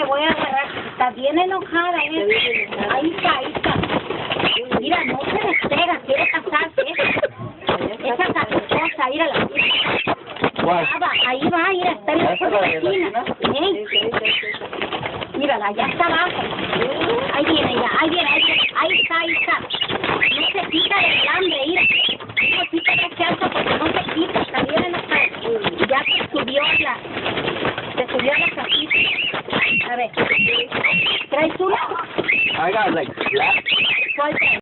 voy a agarrar. Está bien enojada, ¿eh? Ahí está, ahí está. Mira, no se despega, quiere casarse. Esa caprichosa, mírala. Ahí va, mira, está en la esquina. Mírala, ya está abajo. Ahí viene ya, ahí viene, ahí está, ahí está. No se quita del hambre, mira. No se quita de alto porque no se quita, está bien enojada. Ya se subió a la casita. A ver, ¿traes una? I got like black. ¿Cuál traes?